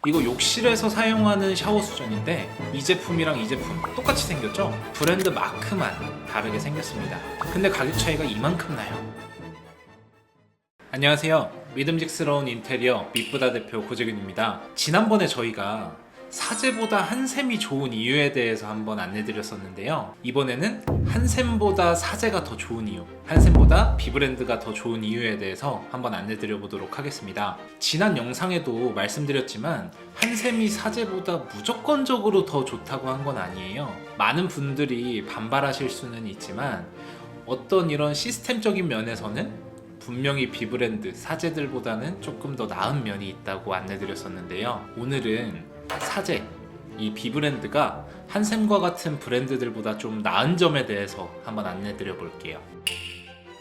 이거 욕실에서 사용하는 샤워 수전인데 이 제품이랑 이 제품 똑같이 생겼죠? 브랜드 마크만 다르게 생겼습니다. 근데 가격 차이가 이만큼 나요. 안녕하세요. 믿음직스러운 인테리어 밑부다 대표 고재균입니다. 지난번에 저희가 사제보다 한샘이 좋은 이유에 대해서 한번 안내드렸었는데요. 이번에는 한샘보다 사제가 더 좋은 이유, 한샘보다 비브랜드가 더 좋은 이유에 대해서 한번 안내드려보도록 하겠습니다. 지난 영상에도 말씀드렸지만 한샘이 사제보다 무조건적으로 더 좋다고 한 건 아니에요. 많은 분들이 반발하실 수는 있지만 어떤 이런 시스템적인 면에서는 분명히 비브랜드, 사제들보다는 조금 더 나은 면이 있다고 안내드렸었는데요. 오늘은 사제, 이 비브랜드가 한샘과 같은 브랜드들보다 좀 나은 점에 대해서 한번 안내드려 볼게요.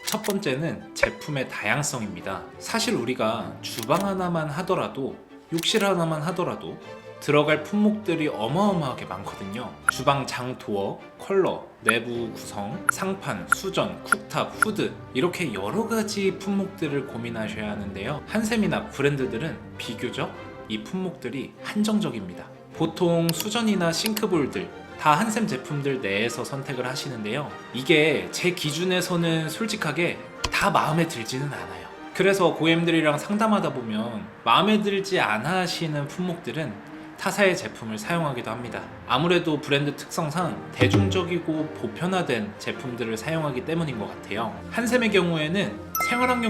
첫 번째는 제품의 다양성입니다. 사실 우리가 주방 하나만 하더라도, 욕실 하나만 하더라도 들어갈 품목들이 어마어마하게 많거든요. 주방 장 도어, 컬러, 내부 구성, 상판, 수전, 쿡탑, 후드 이렇게 여러 가지 품목들을 고민하셔야 하는데요. 한샘이나 브랜드들은 비교적 이 품목들이 한정적입니다. 보통 수전이나 싱크볼들 다 한샘 제품들 내에서 선택을 하시는데요. 이게 제 기준에서는 솔직하게 다 마음에 들지는 않아요. 그래서 고객님들이랑 상담하다 보면 마음에 들지 않아 하시는 품목들은 타사의 제품을 사용하기도 합니다. 아무래도 브랜드 특성상 대중적이고 보편화된 제품들을 사용하기 때문인 것 같아요. 한샘의 경우에는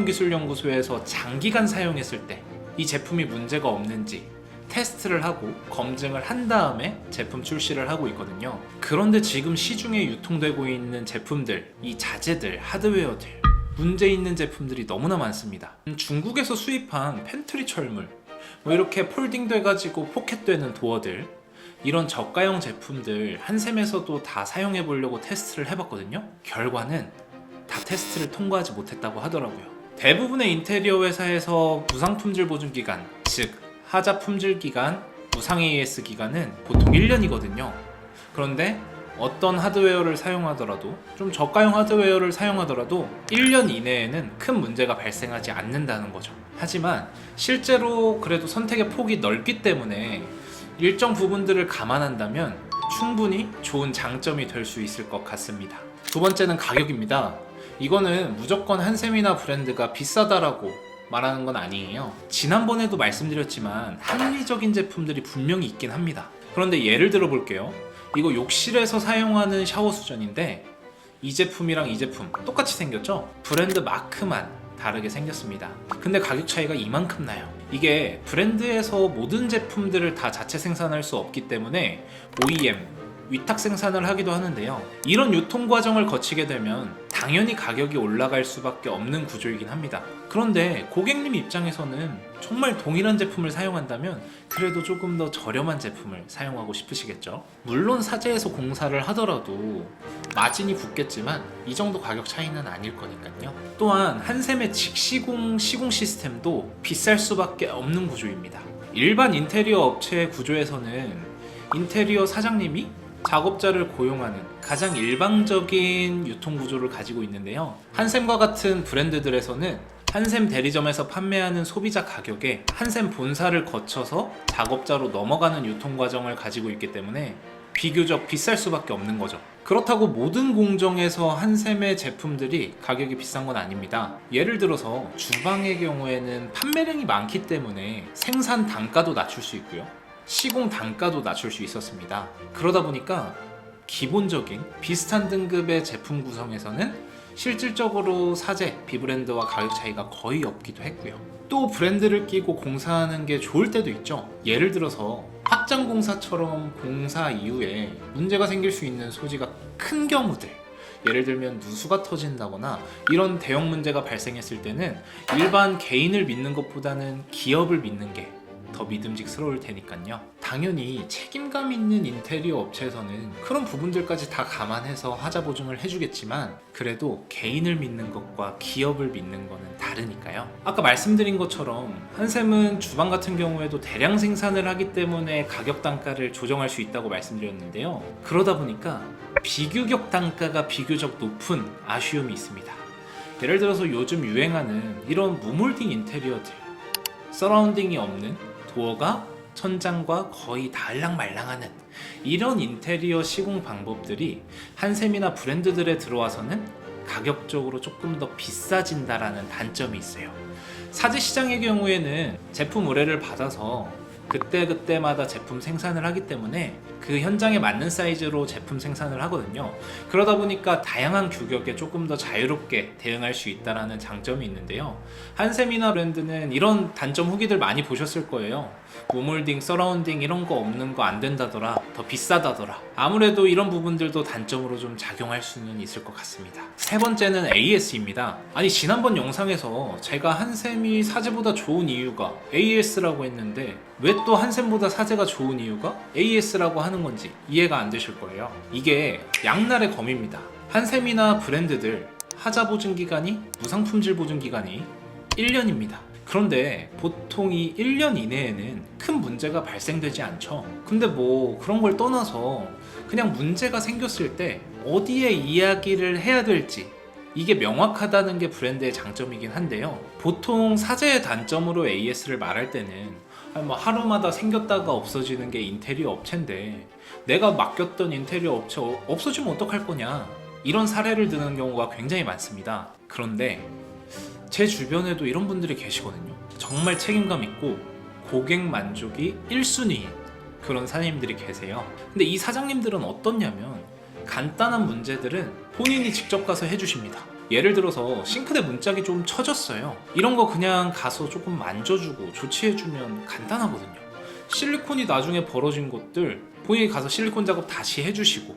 생활환경기술연구소에서 장기간 사용했을 때 이 제품이 문제가 없는지 테스트를 하고 검증을 한 다음에 제품 출시를 하고 있거든요. 그런데 지금 시중에 유통되고 있는 제품들, 이 자재들, 하드웨어들 문제 있는 제품들이 너무나 많습니다. 중국에서 수입한 팬트리 철물, 이렇게 폴딩 돼가지고 포켓되는 도어들, 이런 저가형 제품들 한샘에서도 다 사용해 보려고 테스트를 해봤거든요. 결과는 다 테스트를 통과하지 못했다고 하더라고요. 대부분의 인테리어 회사에서 무상 품질 보증 기간, 즉 하자 품질 기간, 무상 AS 기간은 보통 1년이거든요. 그런데 어떤 하드웨어를 사용하더라도, 좀 저가형 하드웨어를 사용하더라도 1년 이내에는 큰 문제가 발생하지 않는다는 거죠. 하지만 실제로 그래도 선택의 폭이 넓기 때문에 일정 부분들을 감안한다면 충분히 좋은 장점이 될 수 있을 것 같습니다. 두 번째는 가격입니다. 이거는 무조건 한샘이나 브랜드가 비싸다라고 말하는 건 아니에요. 지난번에도 말씀드렸지만 합리적인 제품들이 분명히 있긴 합니다. 그런데 예를 들어 볼게요. 이거 욕실에서 사용하는 샤워 수전인데 이 제품이랑 이 제품 똑같이 생겼죠? 브랜드 마크만 다르게 생겼습니다. 근데 가격 차이가 이만큼 나요. 이게 브랜드에서 모든 제품들을 다 자체 생산할 수 없기 때문에 OEM, 위탁 생산을 하기도 하는데요. 이런 유통 과정을 거치게 되면 당연히 가격이 올라갈 수밖에 없는 구조이긴 합니다. 그런데 고객님 입장에서는 정말 동일한 제품을 사용한다면 그래도 조금 더 저렴한 제품을 사용하고 싶으시겠죠? 물론 사제에서 공사를 하더라도 마진이 붙겠지만 이 정도 가격 차이는 아닐 거니까요. 또한 한샘의 직시공 시공 시스템도 비쌀 수밖에 없는 구조입니다. 일반 인테리어 업체의 구조에서는 인테리어 사장님이 작업자를 고용하는 가장 일방적인 유통구조를 가지고 있는데요. 한샘과 같은 브랜드들에서는 한샘 대리점에서 판매하는 소비자 가격에 한샘 본사를 거쳐서 작업자로 넘어가는 유통과정을 가지고 있기 때문에 비교적 비쌀 수밖에 없는 거죠. 그렇다고 모든 공정에서 한샘의 제품들이 가격이 비싼 건 아닙니다. 예를 들어서 주방의 경우에는 판매량이 많기 때문에 생산 단가도 낮출 수 있고요. 시공 단가도 낮출 수 있었습니다. 그러다 보니까 기본적인 비슷한 등급의 제품 구성에서는 실질적으로 사제, 비브랜드와 가격 차이가 거의 없기도 했고요. 또 브랜드를 끼고 공사하는 게 좋을 때도 있죠. 예를 들어서 확장 공사처럼 공사 이후에 문제가 생길 수 있는 소지가 큰 경우들, 예를 들면 누수가 터진다거나 이런 대형 문제가 발생했을 때는 일반 개인을 믿는 것보다는 기업을 믿는 게 더 믿음직스러울 테니까요. 당연히 책임감 있는 인테리어 업체에서는 그런 부분들까지 다 감안해서 하자 보증을 해주겠지만 그래도 개인을 믿는 것과 기업을 믿는 거는 다르니까요. 아까 말씀드린 것처럼 한샘은 주방 같은 경우에도 대량 생산을 하기 때문에 가격 단가를 조정할 수 있다고 말씀드렸는데요. 그러다 보니까 비규격 단가가 비교적 높은 아쉬움이 있습니다. 예를 들어서 요즘 유행하는 이런 무몰딩 인테리어들, 서라운딩이 없는 도어가 천장과 거의 달랑말랑하는 이런 인테리어 시공 방법들이 한샘이나 브랜드들에 들어와서는 가격적으로 조금 더 비싸진다라는 단점이 있어요. 사제 시장의 경우에는 제품 의뢰를 받아서 그때그때마다 제품 생산을 하기 때문에 그 현장에 맞는 사이즈로 제품 생산을 하거든요. 그러다 보니까 다양한 규격에 조금 더 자유롭게 대응할 수 있다는 장점이 있는데요. 한샘이나 브랜드는 이런 단점 후기들 많이 보셨을 거예요. 무몰딩, 서라운딩 이런 거 없는 거 안 된다더라, 더 비싸다더라. 아무래도 이런 부분들도 단점으로 좀 작용할 수는 있을 것 같습니다. 세 번째는 AS입니다. 아니 지난번 영상에서 제가 한샘이 사제보다 좋은 이유가 AS라고 했는데 왜 또 한샘보다 사제가 좋은 이유가 AS라고 하는 건지 이해가 안 되실 거예요. 이게 양날의 검입니다. 한샘이나 브랜드들 하자 보증 기간이, 무상품질 보증 기간이 1년입니다. 그런데 보통 이 1년 이내에는 큰 문제가 발생되지 않죠. 근데 뭐 그런 걸 떠나서 그냥 문제가 생겼을 때 어디에 이야기를 해야 될지 이게 명확하다는 게 브랜드의 장점이긴 한데요. 보통 사제의 단점으로 AS를 말할 때는 뭐 하루마다 생겼다가 없어지는 게 인테리어 업체인데 내가 맡겼던 인테리어 업체 없어지면 어떡할 거냐, 이런 사례를 드는 경우가 굉장히 많습니다. 그런데 제 주변에도 이런 분들이 계시거든요. 정말 책임감 있고 고객 만족이 1순위인 그런 사장님들이 계세요. 근데 이 사장님들은 어떻냐면 간단한 문제들은 본인이 직접 가서 해주십니다. 예를 들어서 싱크대 문짝이 좀 처졌어요. 이런 거 그냥 가서 조금 만져주고 조치해주면 간단하거든요. 실리콘이 나중에 벌어진 것들 본인이 가서 실리콘 작업 다시 해주시고,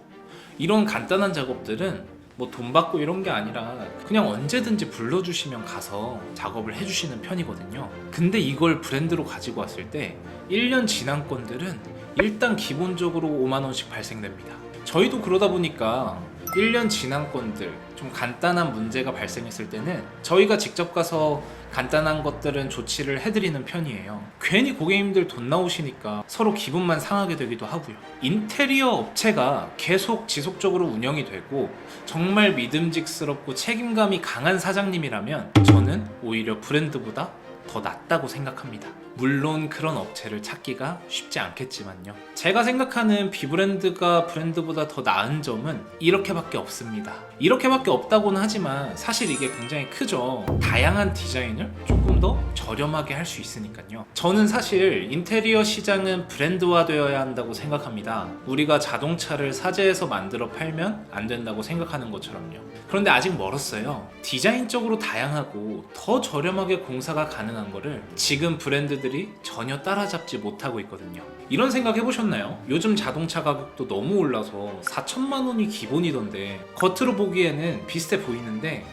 이런 간단한 작업들은 뭐 돈 받고 이런 게 아니라 그냥 언제든지 불러주시면 가서 작업을 해주시는 편이거든요. 근데 이걸 브랜드로 가지고 왔을 때 1년 지난 건들은 일단 기본적으로 5만 원씩 발생됩니다. 저희도 그러다 보니까 1년 지난 건들 좀 간단한 문제가 발생했을 때는 저희가 직접 가서 간단한 것들은 조치를 해드리는 편이에요. 괜히 고객님들 돈 나오시니까 서로 기분만 상하게 되기도 하고요. 인테리어 업체가 계속 지속적으로 운영이 되고 정말 믿음직스럽고 책임감이 강한 사장님이라면 저는 오히려 브랜드보다 더 낫다고 생각합니다. 물론 그런 업체를 찾기가 쉽지 않겠지만요. 제가 생각하는 비브랜드가 브랜드보다 더 나은 점은 이렇게밖에 없습니다. 이렇게밖에 없다고는 하지만 사실 이게 굉장히 크죠. 다양한 디자인을 조금 더 저렴하게 할 수 있으니까요. 저는 사실 인테리어 시장은 브랜드화 되어야 한다고 생각합니다. 우리가 자동차를 사제에서 만들어 팔면 안 된다고 생각하는 것처럼요. 그런데 아직 멀었어요. 디자인적으로 다양하고 더 저렴하게 공사가 가능한 거를 지금 브랜드들이 전혀 따라잡지 못하고 있거든요. 이런 생각 해보셨나요? 요즘 자동차 가격도 너무 올라서 4천만 원이 기본이던데 겉으로 보기에는 비슷해 보이는데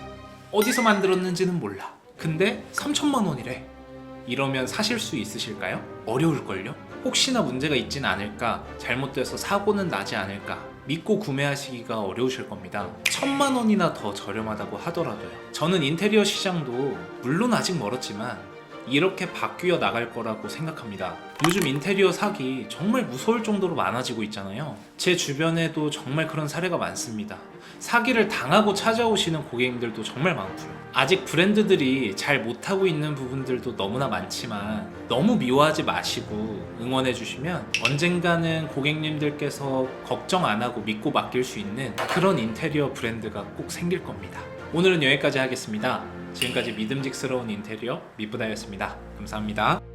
어디서 만들었는지는 몰라. 근데 3천만 원이래. 이러면 사실 수 있으실까요? 어려울걸요? 혹시나 문제가 있진 않을까, 잘못돼서 사고는 나지 않을까 믿고 구매하시기가 어려우실 겁니다. 1,000만 원이나 더 저렴하다고 하더라도요. 저는 인테리어 시장도 물론 아직 멀었지만 이렇게 바뀌어 나갈 거라고 생각합니다. 요즘 인테리어 사기 정말 무서울 정도로 많아지고 있잖아요. 제 주변에도 정말 그런 사례가 많습니다. 사기를 당하고 찾아오시는 고객님들도 정말 많고요. 아직 브랜드들이 잘 못하고 있는 부분들도 너무나 많지만 너무 미워하지 마시고 응원해 주시면 언젠가는 고객님들께서 걱정 안 하고 믿고 맡길 수 있는 그런 인테리어 브랜드가 꼭 생길 겁니다. 오늘은 여기까지 하겠습니다. 지금까지 믿음직스러운 인테리어 미쁘다였습니다. 감사합니다.